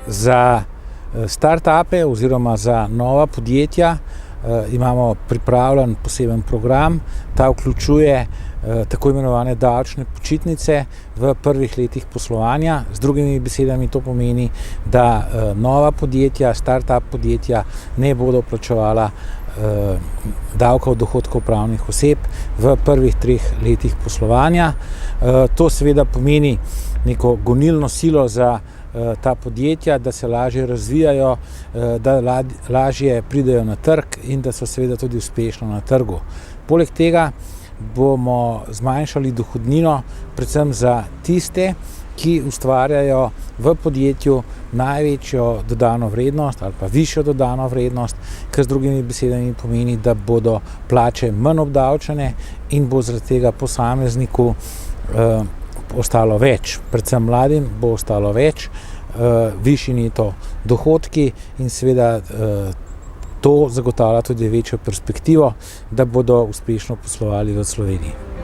Za start-upe oziroma za nova podjetja imamo pripravljen poseben program. Ta vključuje tako imenovane davčne počitnice v prvih letih poslovanja. Z drugimi besedami to pomeni, da nova podjetja, start-up podjetja ne bodo plačevala davka od dohodkov pravnih oseb v prvih 3 letih poslovanja. To seveda pomeni neko gonilno silo za ta podjetja, da se lažje razvijajo, da lažje pridejo na trg in da so seveda tudi uspešno na trgu. Poleg tega bomo zmanjšali dohodnino predvsem za tiste, ki ustvarjajo v podjetju največjo dodano vrednost ali pa višjo dodano vrednost, kar z drugimi besedami pomeni, da bodo plače manj obdavčene in bo zaradi tega posamezniku ostalo več, predvsem mladim bo ostalo več, višji neto dohodki in seveda to zagotavlja tudi večjo perspektivo, da bodo uspešno poslovali v Sloveniji.